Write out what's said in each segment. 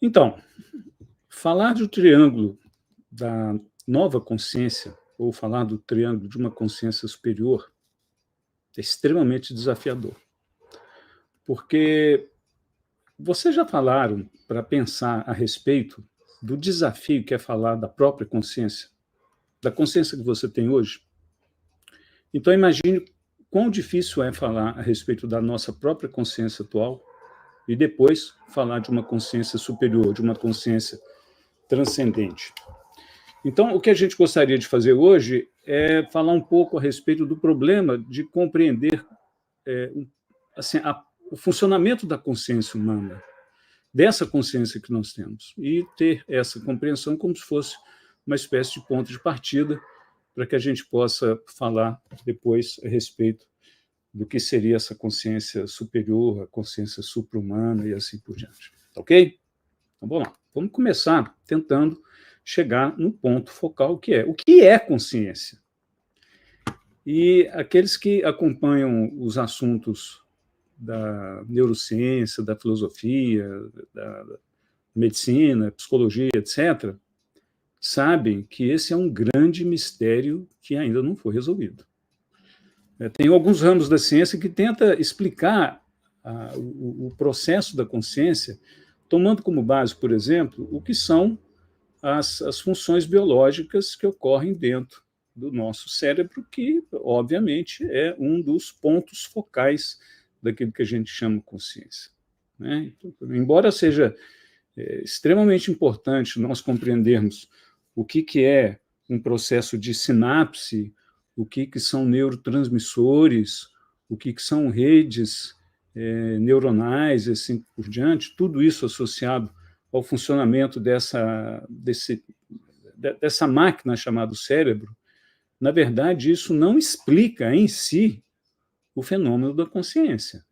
Então, falar do triângulo da nova consciência, ou falar do triângulo de uma consciência superior, é extremamente desafiador. Porque vocês já falaram para pensar a respeito do desafio que é falar da própria consciência, da consciência que você tem hoje? Então, imagine quão difícil é falar a respeito da nossa própria consciência atual e depois falar de uma consciência superior, de uma consciência transcendente. Então, o que a gente gostaria de fazer hoje é falar um pouco a respeito do problema de compreender assim, o funcionamento da consciência humana, dessa consciência que nós temos, e ter essa compreensão como se fosse uma espécie de ponto de partida para que a gente possa falar depois a respeito do que seria essa consciência superior, a consciência supra-humana e assim por diante. Ok? Então, vamos lá. Vamos começar tentando chegar no ponto focal, que é o que é consciência. E aqueles que acompanham os assuntos da neurociência, da filosofia, da medicina, psicologia, etc., sabem que esse é um grande mistério que ainda não foi resolvido. Tem alguns ramos da ciência que tenta explicar o processo da consciência, tomando como base, por exemplo, o que são as funções biológicas que ocorrem dentro do nosso cérebro, que, obviamente, é um dos pontos focais daquilo que a gente chama consciência. Né? Então, embora seja extremamente importante nós compreendermos o que é um processo de sinapse, o que são neurotransmissores, o que são redes neuronais, e assim por diante, tudo isso associado ao funcionamento dessa máquina chamada cérebro, na verdade, isso não explica em si o fenômeno da consciência.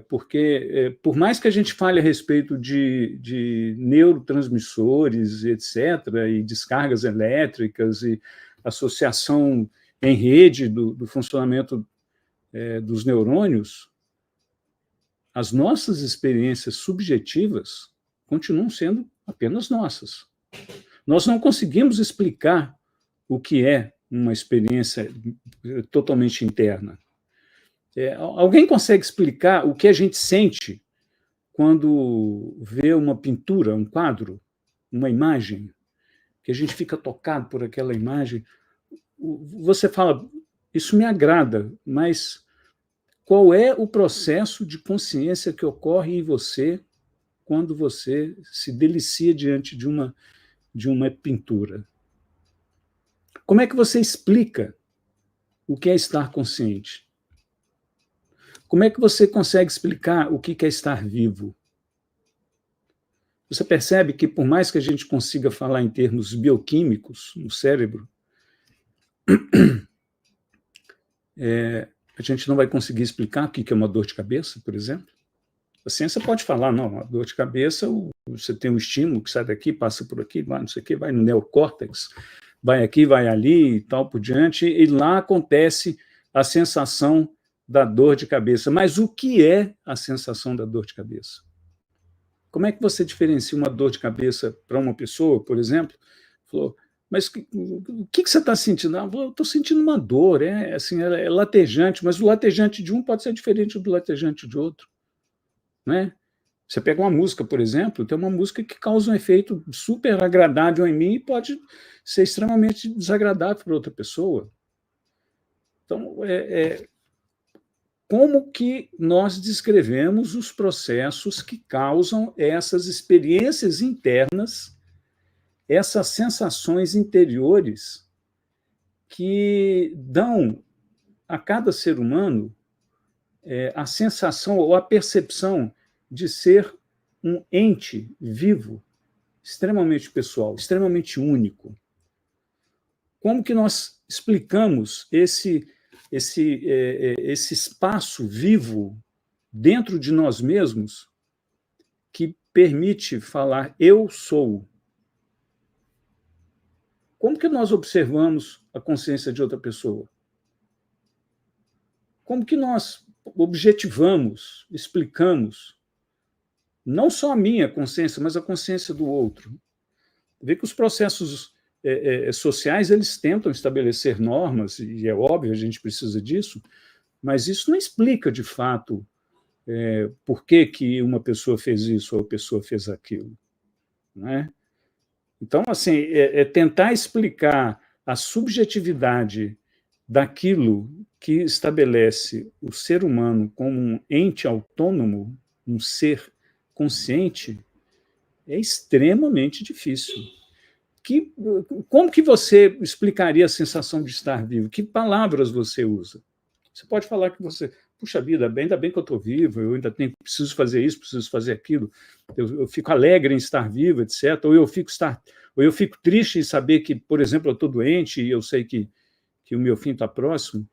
Porque, por mais que a gente fale a respeito de neurotransmissores, etc., e descargas elétricas, e associação em rede do funcionamento dos neurônios, as nossas experiências subjetivas continuam sendo apenas nossas. Nós não conseguimos explicar o que é uma experiência totalmente interna. Alguém consegue explicar o que a gente sente quando vê uma pintura, um quadro, uma imagem, que a gente fica tocado por aquela imagem? Você fala, isso me agrada, mas qual é o processo de consciência que ocorre em você quando você se delicia diante de uma pintura? Como é que você explica o que é estar consciente? Como é que você consegue explicar o que é estar vivo? Você percebe que, por mais que a gente consiga falar em termos bioquímicos no cérebro, a gente não vai conseguir explicar o que é uma dor de cabeça, por exemplo. A ciência pode falar, não, a dor de cabeça, você tem um estímulo que sai daqui, passa por aqui, vai não sei o quê, vai no neocórtex, vai aqui, vai ali e tal por diante, e lá acontece a sensação da dor de cabeça. Mas o que é a sensação da dor de cabeça? Como é que você diferencia uma dor de cabeça para uma pessoa, por exemplo? Falou, mas o que você está sentindo? Eu estou sentindo uma dor, assim, é latejante, mas o latejante de um pode ser diferente do latejante de outro. Né? Você pega uma música, por exemplo, tem uma música que causa um efeito super agradável em mim e pode ser extremamente desagradável para outra pessoa. Então, como que nós descrevemos os processos que causam essas experiências internas, essas sensações interiores que dão a cada ser humano a sensação ou a percepção de ser um ente vivo, extremamente pessoal, extremamente único? Como que nós explicamos esse espaço vivo dentro de nós mesmos que permite falar eu sou? Como que nós observamos a consciência de outra pessoa? Como que nós objetivamos, explicamos não só a minha consciência, mas a consciência do outro. Vê que os processos sociais, eles tentam estabelecer normas, e é óbvio, a gente precisa disso, mas isso não explica, de fato, por que uma pessoa fez isso ou a pessoa fez aquilo. Não é? Então, assim, tentar explicar a subjetividade daquilo que estabelece o ser humano como um ente autônomo, um ser consciente, é extremamente difícil. Como que você explicaria a sensação de estar vivo? Que palavras você usa? Você pode falar que você, puxa vida, ainda bem que eu estou vivo, eu ainda preciso fazer isso, preciso fazer aquilo, eu fico alegre em estar vivo, etc. Ou eu fico triste em saber que, por exemplo, eu estou doente e eu sei que o meu fim está próximo.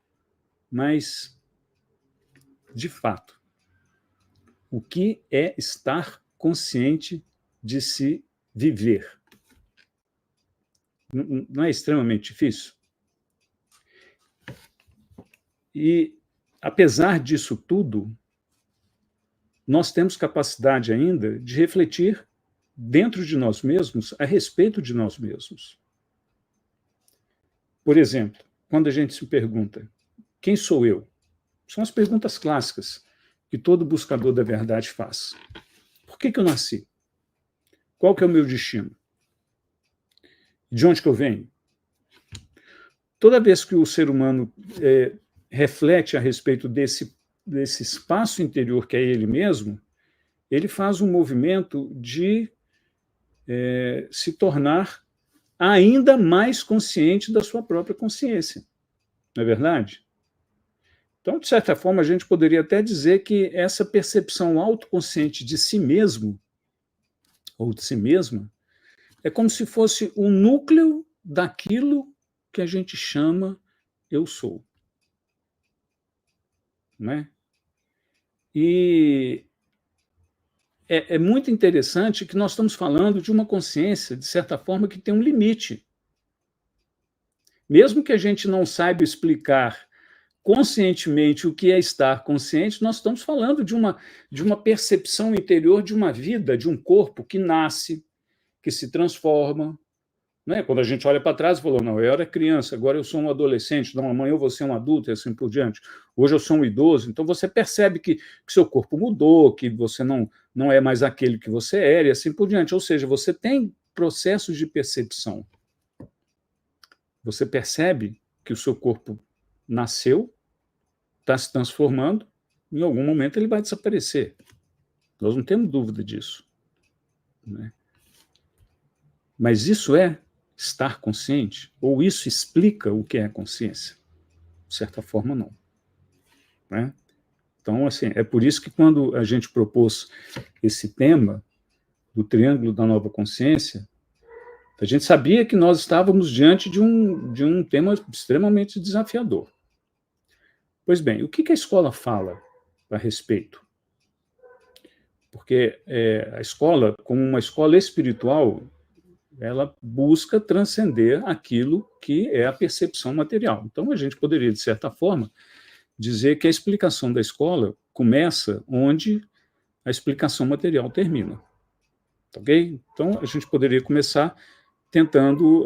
Mas, de fato, o que é estar consciente de se viver? Não é extremamente difícil? E, apesar disso tudo, nós temos capacidade ainda de refletir dentro de nós mesmos a respeito de nós mesmos. Por exemplo, quando a gente se pergunta, quem sou eu? São as perguntas clássicas que todo buscador da verdade faz. Por que eu nasci? Qual que é o meu destino? De onde que eu venho? Toda vez que o ser humano reflete a respeito desse espaço interior que é ele mesmo, ele faz um movimento de se tornar ainda mais consciente da sua própria consciência. Não é verdade? Então, de certa forma, a gente poderia até dizer que essa percepção autoconsciente de si mesmo, ou de si mesma, é como se fosse o núcleo daquilo que a gente chama eu sou. Não é? E é muito interessante que nós estamos falando de uma consciência, de certa forma, que tem um limite. Mesmo que a gente não saiba explicar conscientemente o que é estar consciente, nós estamos falando de uma percepção interior de uma vida, de um corpo que nasce, que se transforma. Né? Quando a gente olha para trás e falou, não, eu era criança, agora eu sou um adolescente, não, amanhã eu vou ser um adulto e assim por diante. Hoje eu sou um idoso, então você percebe que seu corpo mudou, que você não é mais aquele que você era e assim por diante. Ou seja, você tem processos de percepção. Você percebe que o seu corpo nasceu, está se transformando, em algum momento ele vai desaparecer. Nós não temos dúvida disso. Né? Mas isso é estar consciente? Ou isso explica o que é consciência? De certa forma, não. Né? Então, assim, é por isso que quando a gente propôs esse tema do triângulo da nova consciência, a gente sabia que nós estávamos diante de um tema extremamente desafiador. Pois bem, o que a escola fala a respeito? Porque a escola, como uma escola espiritual, ela busca transcender aquilo que é a percepção material. Então, a gente poderia, de certa forma, dizer que a explicação da escola começa onde a explicação material termina. Ok? Então, a gente poderia começar tentando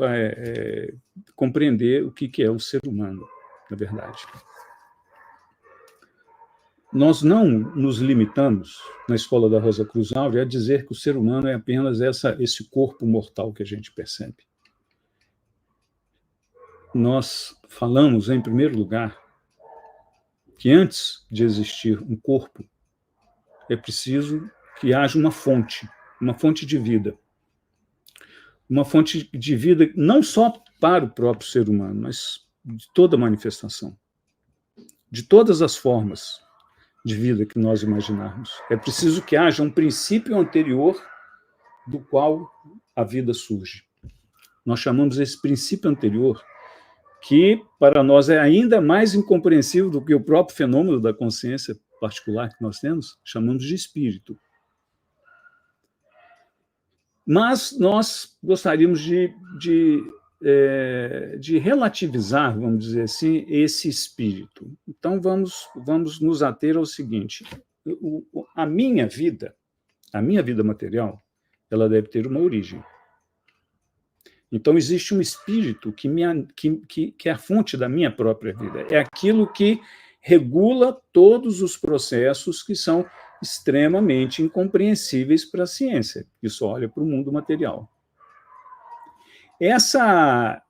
compreender o que é o ser humano, na verdade. Nós não nos limitamos, na escola da Rosa Cruz Alves, a dizer que o ser humano é apenas esse corpo mortal que a gente percebe. Nós falamos, em primeiro lugar, que antes de existir um corpo, é preciso que haja uma fonte de vida. Uma fonte de vida não só para o próprio ser humano, mas de toda manifestação, de todas as formas de vida que nós imaginarmos. É preciso que haja um princípio anterior do qual a vida surge. Nós chamamos esse princípio anterior, que para nós é ainda mais incompreensível do que o próprio fenômeno da consciência particular que nós temos, chamamos de espírito. Mas nós gostaríamos de relativizar, vamos dizer assim, esse espírito. Então, vamos nos ater ao seguinte: a minha vida a minha vida material, ela deve ter uma origem. Então, existe um espírito que é a fonte da minha própria vida. É aquilo que regula todos os processos que são extremamente incompreensíveis para a ciência, que só olha para o mundo material. Essa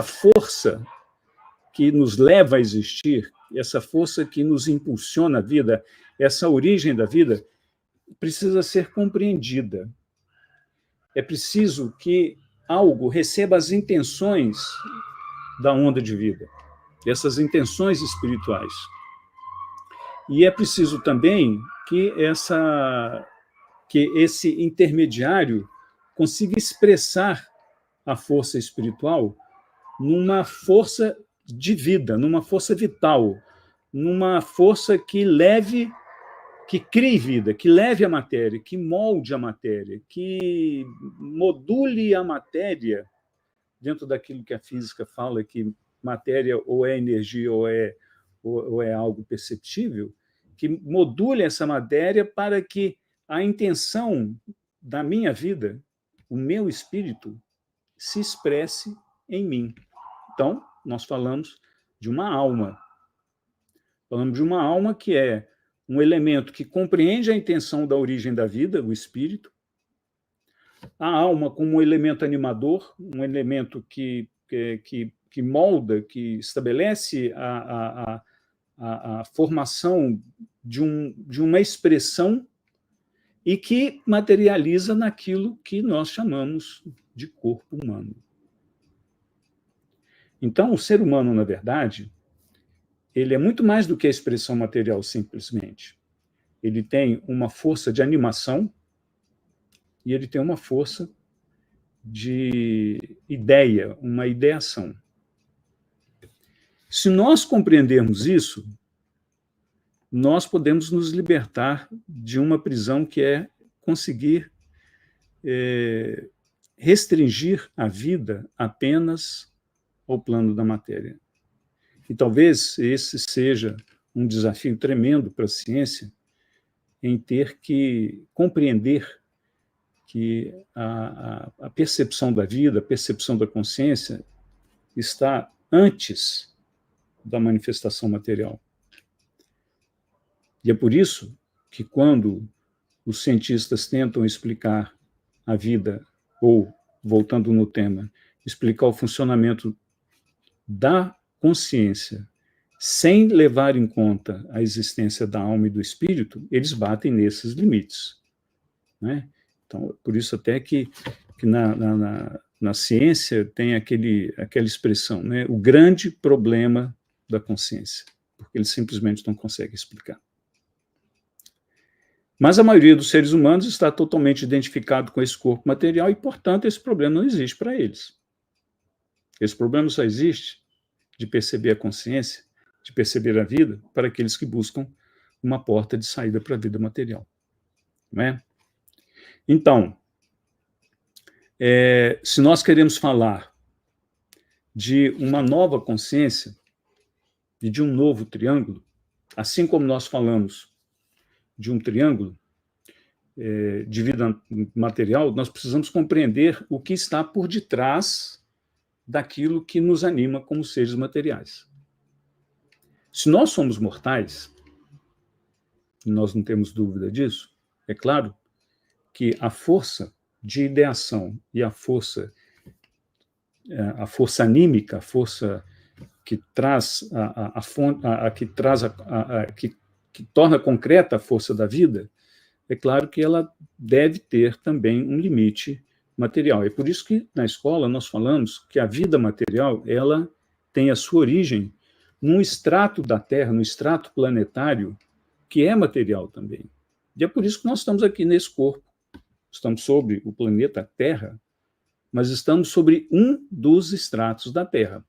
força que nos leva a existir, essa força que nos impulsiona a vida, essa origem da vida, precisa ser compreendida. É preciso que algo receba as intenções da onda de vida, essas intenções espirituais. E é preciso também que esse intermediário consiga expressar a força espiritual numa força de vida, numa força vital, numa força que crie vida, que leve a matéria, que molde a matéria, que module a matéria dentro daquilo que a física fala, que matéria ou é energia ou é algo perceptível, que module essa matéria para que a intenção da minha vida, o meu espírito, se expresse em mim. Então, nós falamos de uma alma. Falamos de uma alma que é um elemento que compreende a intenção da origem da vida, o espírito. A alma como um elemento animador, um elemento que molda, que estabelece a formação de uma expressão e que materializa naquilo que nós chamamos de corpo humano. Então, o ser humano, na verdade, ele é muito mais do que a expressão material, simplesmente. Ele tem uma força de animação e ele tem uma força de ideia, uma ideação. Se nós compreendermos isso, nós podemos nos libertar de uma prisão que é conseguir restringir a vida apenas ao plano da matéria. E talvez esse seja um desafio tremendo para a ciência, em ter que compreender que a percepção da vida, a percepção da consciência está antes da manifestação material. E é por isso que quando os cientistas tentam explicar a vida, ou, voltando no tema, explicar o funcionamento da consciência sem levar em conta a existência da alma e do espírito, eles batem nesses limites, né? Então, por isso até que na ciência tem aquela expressão, né? O grande problema da consciência, porque eles simplesmente não conseguem explicar. Mas a maioria dos seres humanos está totalmente identificado com esse corpo material e, portanto, esse problema não existe para eles. Esse problema só existe de perceber a consciência, de perceber a vida, para aqueles que buscam uma porta de saída para a vida material. Não é? Então, se nós queremos falar de uma nova consciência e de um novo triângulo, assim como nós falamos de um triângulo de vida material, nós precisamos compreender o que está por detrás daquilo que nos anima como seres materiais. Se nós somos mortais, e nós não temos dúvida disso, é claro que a força de ideação e a força anímica, a força que traz que torna concreta a força da vida, é claro que ela deve ter também um limite material. É por isso que na escola nós falamos que a vida material ela tem a sua origem num estrato da Terra, no estrato planetário, que é material também. E é por isso que nós estamos aqui nesse corpo. Estamos sobre o planeta Terra, mas estamos sobre um dos estratos da Terra.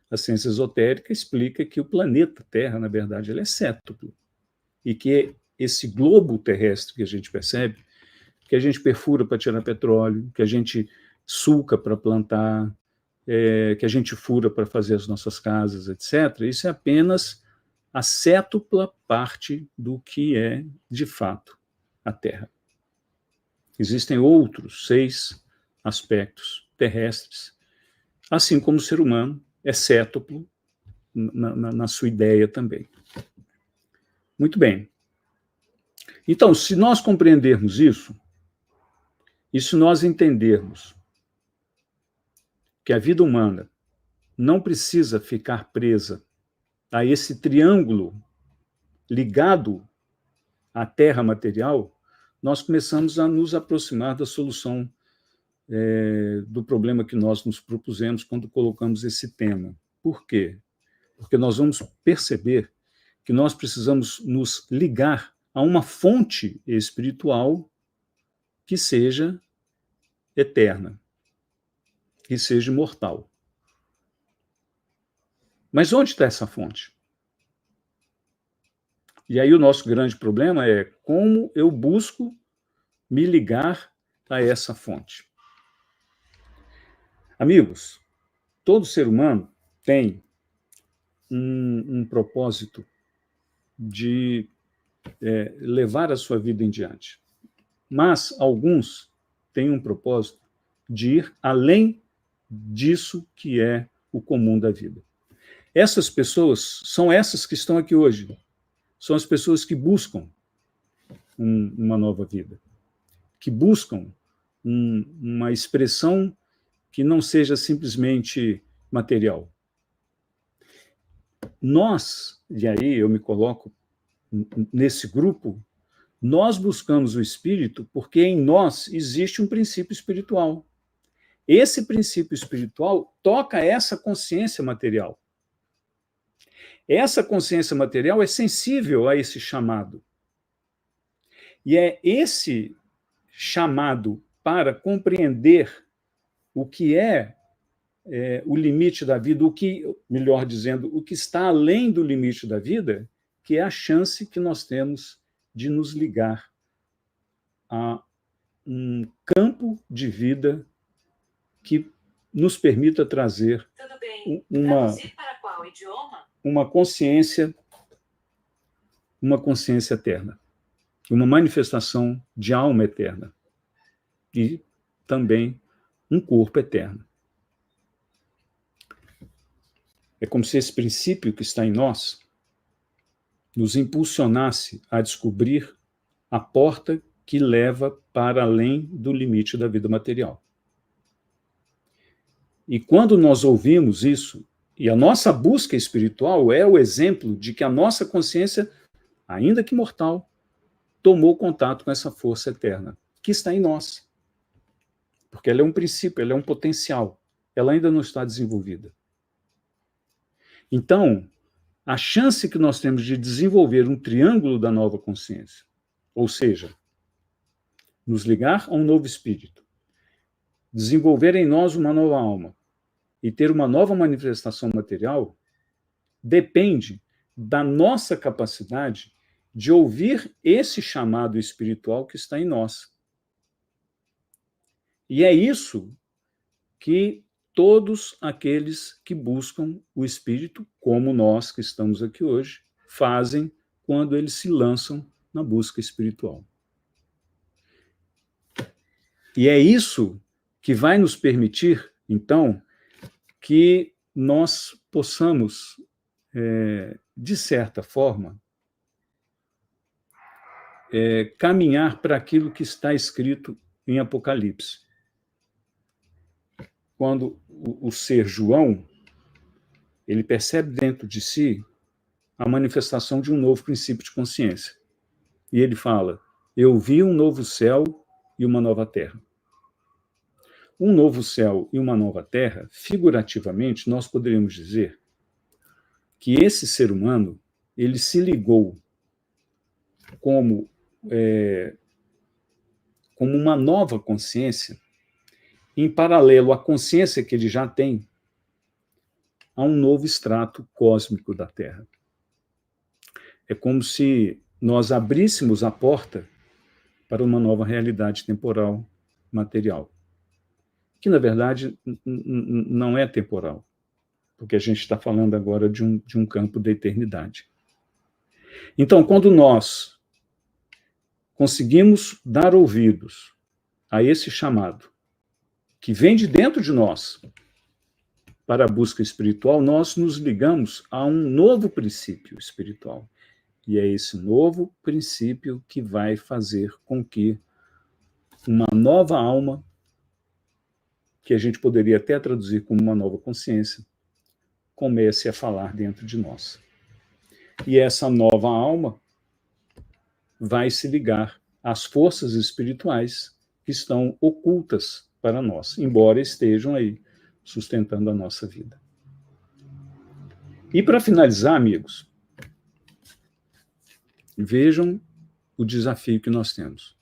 A ciência esotérica explica que o planeta Terra, na verdade, ele é séptuplo. E que esse globo terrestre que a gente percebe, que a gente perfura para tirar petróleo, que a gente sulca para plantar, que a gente fura para fazer as nossas casas, etc., isso é apenas a cétupla parte do que é, de fato, a Terra. Existem outros 6 aspectos terrestres, assim como o ser humano é cétuplo na sua ideia também. Muito bem. Então, se nós compreendermos isso, e se nós entendermos que a vida humana não precisa ficar presa a esse triângulo ligado à Terra material, nós começamos a nos aproximar da solução do problema que nós nos propusemos quando colocamos esse tema. Por quê? Porque nós vamos perceber que nós precisamos nos ligar a uma fonte espiritual que seja eterna, que seja imortal. Mas onde está essa fonte? E aí o nosso grande problema é como eu busco me ligar a essa fonte. Amigos, todo ser humano tem um propósito de levar a sua vida em diante. Mas alguns têm um propósito de ir além disso que é o comum da vida. Essas pessoas são essas que estão aqui hoje. São as pessoas que buscam uma nova vida, que buscam uma expressão que não seja simplesmente material. Nós, e aí eu me coloco nesse grupo, nós buscamos o espírito porque em nós existe um princípio espiritual. Esse princípio espiritual toca essa consciência material. Essa consciência material é sensível a esse chamado. E é esse chamado para compreender o que é o limite da vida, o que, melhor dizendo, o que está além do limite da vida, que é a chance que nós temos de nos ligar a um campo de vida que nos permita trazer uma consciência eterna, uma manifestação de alma eterna e também um corpo eterno. É como se esse princípio que está em nós nos impulsionasse a descobrir a porta que leva para além do limite da vida material. E quando nós ouvimos isso, e a nossa busca espiritual é o exemplo de que a nossa consciência, ainda que mortal, tomou contato com essa força eterna, que está em nós. Porque ela é um princípio, ela é um potencial, ela ainda não está desenvolvida. Então, a chance que nós temos de desenvolver um triângulo da nova consciência, ou seja, nos ligar a um novo espírito, desenvolver em nós uma nova alma e ter uma nova manifestação material, depende da nossa capacidade de ouvir esse chamado espiritual que está em nós. E é isso que todos aqueles que buscam o espírito, como nós que estamos aqui hoje, fazem quando eles se lançam na busca espiritual. E é isso que vai nos permitir, então, que nós possamos, de certa forma, caminhar para aquilo que está escrito em Apocalipse. Quando o ser João, ele percebe dentro de si a manifestação de um novo princípio de consciência. E ele fala, eu vi um novo céu e uma nova terra. Um novo céu e uma nova terra, figurativamente, nós poderíamos dizer que esse ser humano, ele se ligou como uma nova consciência, em paralelo à consciência que ele já tem, a um novo extrato cósmico da Terra. É como se nós abríssemos a porta para uma nova realidade temporal material, que, na verdade, não é temporal, porque a gente está falando agora de um campo da eternidade. Então, quando nós conseguimos dar ouvidos a esse chamado, que vem de dentro de nós, para a busca espiritual, nós nos ligamos a um novo princípio espiritual. E é esse novo princípio que vai fazer com que uma nova alma, que a gente poderia até traduzir como uma nova consciência, comece a falar dentro de nós. E essa nova alma vai se ligar às forças espirituais que estão ocultas para nós, embora estejam aí sustentando a nossa vida. E para finalizar, amigos, vejam o desafio que nós temos.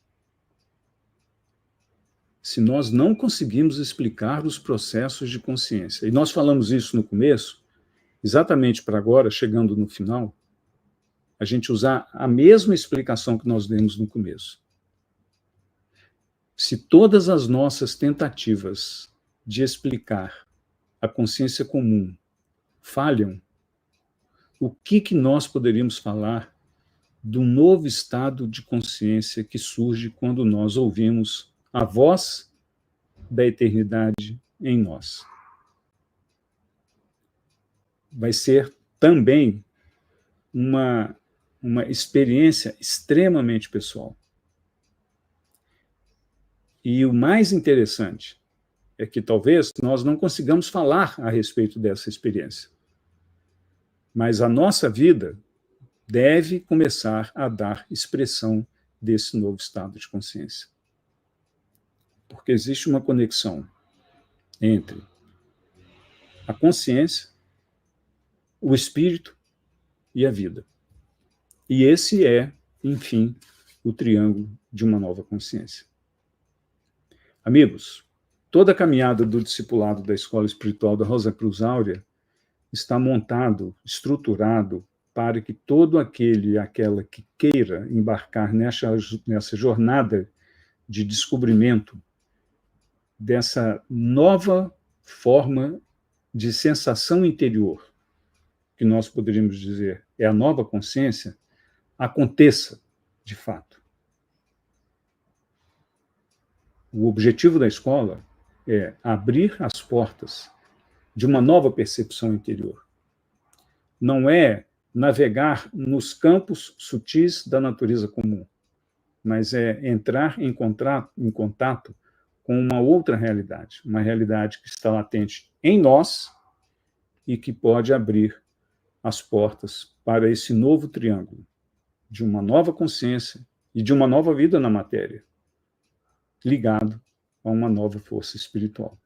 Se nós não conseguimos explicar os processos de consciência, e nós falamos isso no começo, exatamente para agora, chegando no final, a gente usar a mesma explicação que nós demos no começo. Se todas as nossas tentativas de explicar a consciência comum falham, o que nós poderíamos falar do novo estado de consciência que surge quando nós ouvimos a voz da eternidade em nós? Vai ser também uma experiência extremamente pessoal. E o mais interessante é que talvez nós não consigamos falar a respeito dessa experiência. Mas a nossa vida deve começar a dar expressão desse novo estado de consciência. Porque existe uma conexão entre a consciência, o espírito e a vida. E esse é, enfim, o triângulo de uma nova consciência. Amigos, toda a caminhada do discipulado da Escola Espiritual da Rosa Cruz Áurea está montado, estruturado, para que todo aquele e aquela que queira embarcar nessa jornada de descobrimento dessa nova forma de sensação interior, que nós poderíamos dizer é a nova consciência, aconteça de fato. O objetivo da escola é abrir as portas de uma nova percepção interior. Não é navegar nos campos sutis da natureza comum, mas é entrar em contato com uma outra realidade, uma realidade que está latente em nós e que pode abrir as portas para esse novo triângulo de uma nova consciência e de uma nova vida na matéria, ligado a uma nova força espiritual.